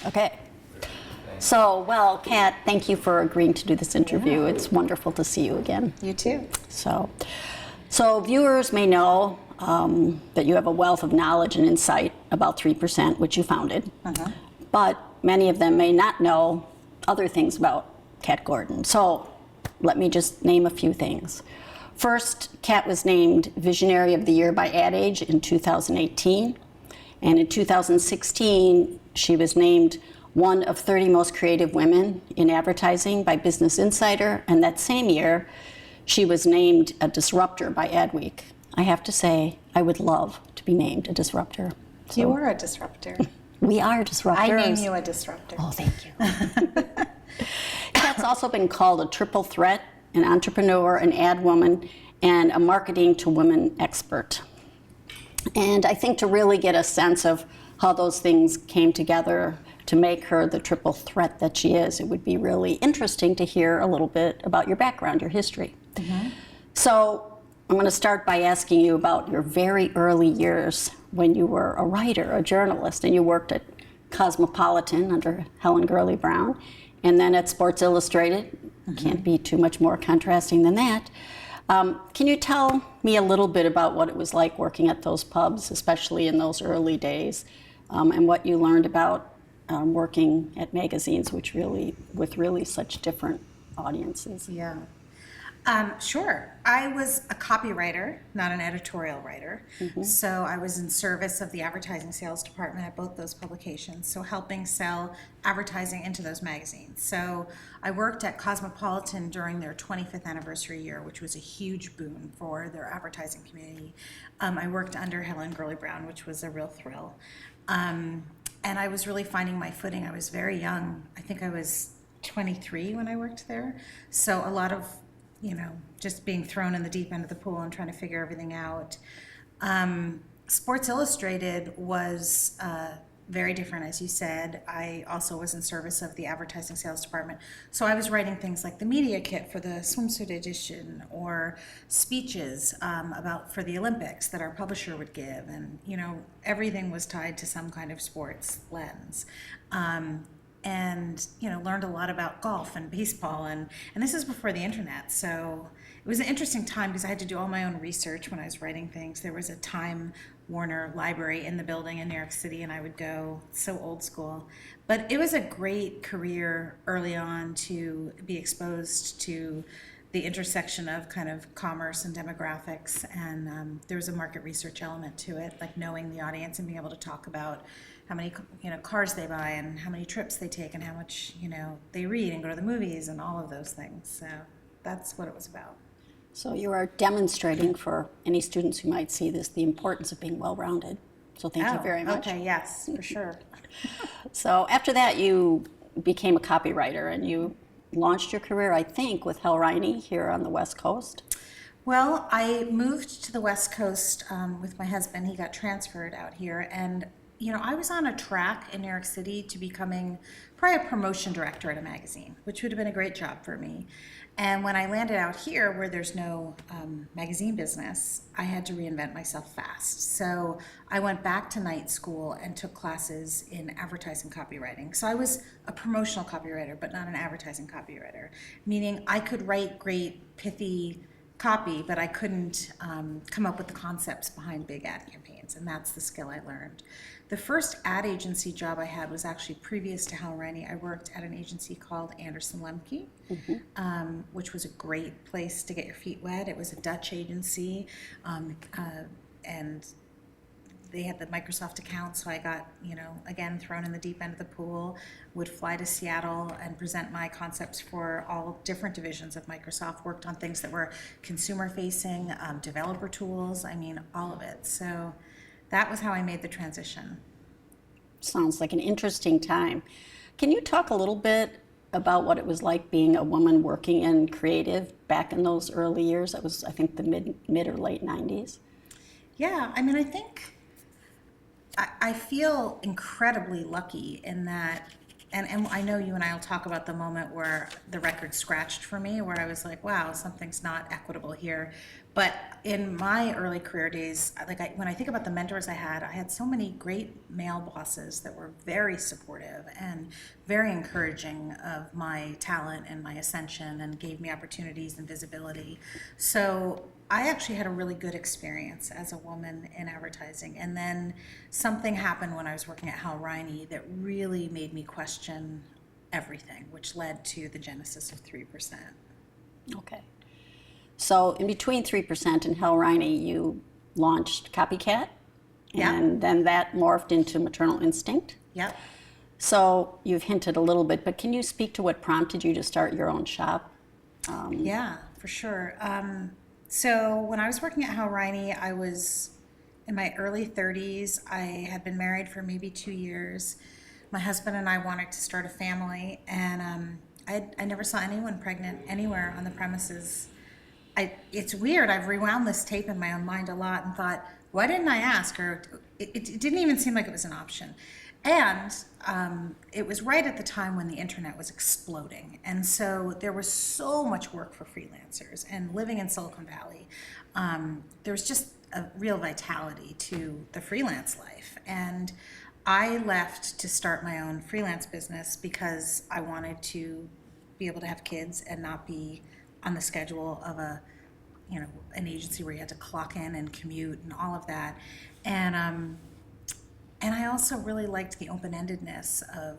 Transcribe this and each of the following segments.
Okay. So, well, Kat, thank you for agreeing to do this interview. It's wonderful to see you again. You too. So viewers may know that you have a wealth of knowledge and insight about 3%, which you founded. But many of them may not know other things about Kat Gordon. So let me just name a few things. First, Kat was named Visionary of the Year by Ad Age in 2018. And in 2016, she was named one of 30 most creative women in advertising by Business Insider. And that same year, she was named a disruptor by Adweek. I have to say, I would love to be named a disruptor. So You are a disruptor. we are disruptors. I name you a disruptor. Oh, thank you. Kat's also been called a triple threat, an entrepreneur, an ad woman, and a marketing to women expert. And I think to really get a sense of how those things came together to make her the triple threat that she is, it would be really interesting to hear a little bit about your background, your history. So I'm going to start by asking you about your very early years when you were a writer, a journalist, and you worked at Cosmopolitan under Helen Gurley Brown, and then at Sports Illustrated. Can't be too much more contrasting than that. Can you tell me a little bit about what it was like working at those pubs, especially in those early days, and what you learned about working at magazines, with really such different audiences? Yeah. Sure. I was a copywriter, not an editorial writer. So I was in service of the advertising sales department at both those publications, so helping sell advertising into those magazines. So I worked at Cosmopolitan during their 25th anniversary year, which was a huge boon for their advertising community. I worked under Helen Gurley Brown, which was a real thrill. And I was really finding my footing. I was very young. I think I was 23 when I worked there. So a lot of just being thrown in the deep end of the pool and trying to figure everything out. Sports Illustrated was very different, as you said. I also was in service of the advertising sales department. So I was writing things like the media kit for the swimsuit edition, or speeches for the Olympics that our publisher would give. And, everything was tied to some kind of sports lens. And learned a lot about golf and baseball, and this is before the internet, so it was an interesting time because I had to do all my own research when I was writing things. There was a Time Warner library in the building in New York City, and I would go, so old school, but it was a great career early on to be exposed to the intersection of kind of commerce and demographics, and there was a market research element to it, like knowing the audience and being able to talk about how many cars they buy and how many trips they take and how much they read and go to the movies and all of those things. So that's what it was about. So you are demonstrating for any students who might see this the importance of being well-rounded. So thank you very much. Okay, yes, for sure. So after that, you became a copywriter, and you launched your career, I think, with Hal Riney here on the West Coast. Well, I moved to the West Coast with my husband. He got transferred out here, and I was on a track in New York City to becoming probably a promotion director at a magazine, which would have been a great job for me. And when I landed out here, where there's no magazine business, I had to reinvent myself fast. So I went back to night school and took classes in advertising copywriting. So I was a promotional copywriter, but not an advertising copywriter, meaning I could write great, pithy copy, but I couldn't come up with the concepts behind big ad campaigns, and that's the skill I learned. The first ad agency job I had was actually previous to Hal Riney. I worked at an agency called Anderson Lemke, which was a great place to get your feet wet. It was a Dutch agency, and they had the Microsoft account, so I got, again, thrown in the deep end of the pool, would fly to Seattle and present my concepts for all different divisions of Microsoft, worked on things that were consumer-facing, developer tools, all of it. So that was how I made the transition. Sounds like an interesting time. Can you talk a little bit about what it was like being a woman working in creative back in those early years? That was, I think, the mid or late 90s. Yeah, I think I feel incredibly lucky in that, and I know you and I will talk about the moment where the record scratched for me, where I was like, wow, something's not equitable here. But in my early career days, when I think about the mentors I had so many great male bosses that were very supportive and very encouraging of my talent and my ascension and gave me opportunities and visibility. So I actually had a really good experience as a woman in advertising. And then something happened when I was working at Hal Riney that really made me question everything, which led to the genesis of 3%. Okay. So in between 3% and Hal Riney, you launched Copycat, Yeah. and then that morphed into Maternal Instinct. Yep. So you've hinted a little bit, but can you speak to what prompted you to start your own shop? Yeah, for sure. So when I was working at Hal Riney, I was in my early 30s. I had been married for maybe 2 years. My husband and I wanted to start a family, and I never saw anyone pregnant anywhere on the premises. It's weird. I've rewound this tape in my own mind a lot and thought, why didn't I ask her? It didn't even seem like it was an option. And it was right at the time when the internet was exploding. And so there was so much work for freelancers. And living in Silicon Valley, there was just a real vitality to the freelance life. And I left to start my own freelance business because I wanted to be able to have kids and not be on the schedule of an agency where you had to clock in and commute and all of that. And I also really liked the open-endedness of,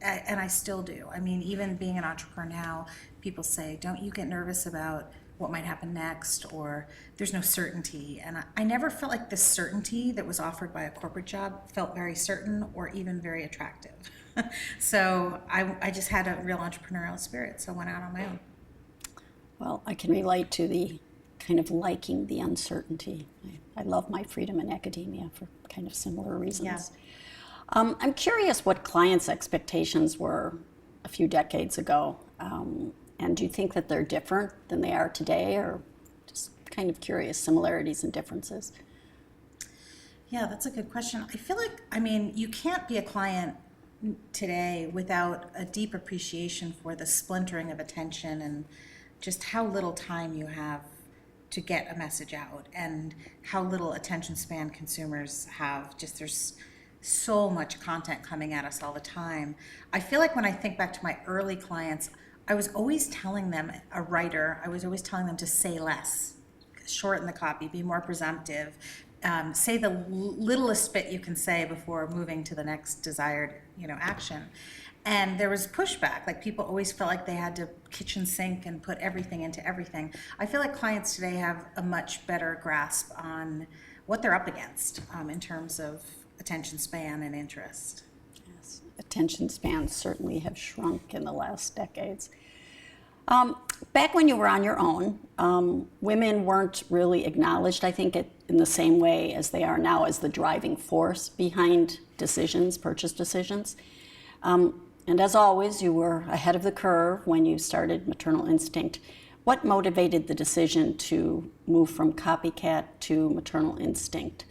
and I still do. I mean, even being an entrepreneur now, people say, don't you get nervous about what might happen next, or there's no certainty. And I never felt like the certainty that was offered by a corporate job felt very certain or even very attractive. So I just had a real entrepreneurial spirit, so I went out on my own. Well, I can relate to the kind of liking the uncertainty. I love my freedom in academia for kind of similar reasons. Yeah. I'm curious what clients' expectations were a few decades ago. And do you think that they're different than they are today, or just kind of curious similarities and differences? Yeah, that's a good question. I feel like, you can't be a client today without a deep appreciation for the splintering of attention and just how little time you have to get a message out and how little attention span consumers have. Just there's so much content coming at us all the time. I feel like when I think back to my early clients, I was always telling them, I was always telling them to say less, shorten the copy, be more presumptive, say the littlest bit you can say before moving to the next desired, action. And there was pushback, like people always felt like they had to kitchen sink and put everything into everything. I feel like clients today have a much better grasp on what they're up against in terms of attention span and interest. Yes. Attention spans certainly have shrunk in the last decades. Back when you were on your own, women weren't really acknowledged, I think, in the same way as they are now as the driving force behind decisions, purchase decisions. And as always, you were ahead of the curve when you started Maternal Instinct. What motivated the decision to move from Copycat to Maternal Instinct?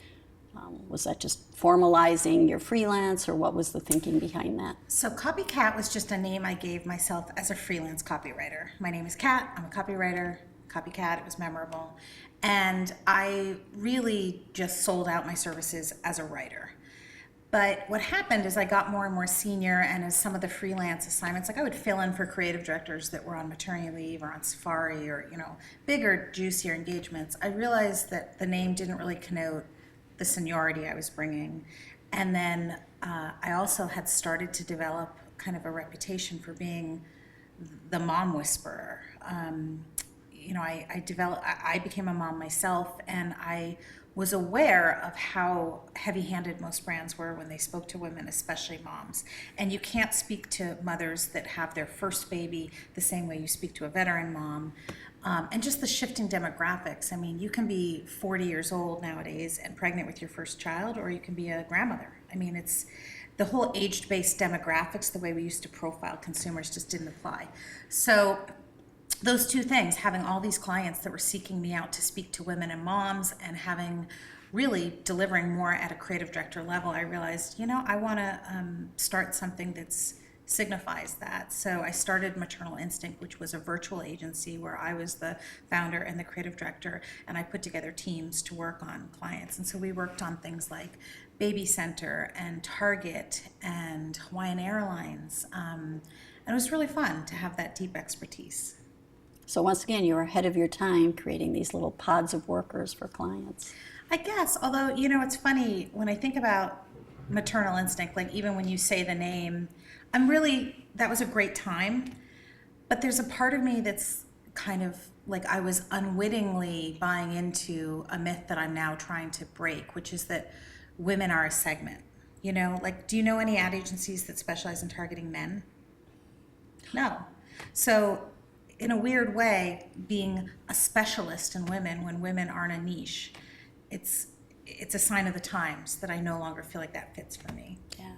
Was that just formalizing your freelance, or what was the thinking behind that? So Copycat was just a name I gave myself as a freelance copywriter. My name is Kat, I'm a copywriter. Copycat, it was memorable. And I really just sold out my services as a writer. But what happened is I got more and more senior, and as some of the freelance assignments, like I would fill in for creative directors that were on maternity leave or on safari or, bigger, juicier engagements, I realized that the name didn't really connote the seniority I was bringing. And then I also had started to develop kind of a reputation for being the mom whisperer. I became a mom myself, and I was aware of how heavy-handed most brands were when they spoke to women, especially moms. And you can't speak to mothers that have their first baby the same way you speak to a veteran mom. And just the shifting demographics. I mean, you can be 40 years old nowadays and pregnant with your first child, or you can be a grandmother. I mean, it's the whole age-based demographics, the way we used to profile consumers just didn't apply. So those two things, having all these clients that were seeking me out to speak to women and moms, and having really delivering more at a creative director level, I realized, I want to start something that's signifies that. So I started Maternal Instinct, which was a virtual agency where I was the founder and the creative director, and I put together teams to work on clients. And so we worked on things like Baby Center and Target and Hawaiian Airlines. And it was really fun to have that deep expertise. So once again, you're ahead of your time creating these little pods of workers for clients. I guess, although, it's funny when I think about Maternal Instinct, like even when you say the name, that was a great time, but there's a part of me that's kind of like I was unwittingly buying into a myth that I'm now trying to break, which is that women are a segment. Like, do you know any ad agencies that specialize in targeting men? No. So in a weird way, being a specialist in women when women aren't a niche, it's a sign of the times that I no longer feel like that fits for me. Yeah.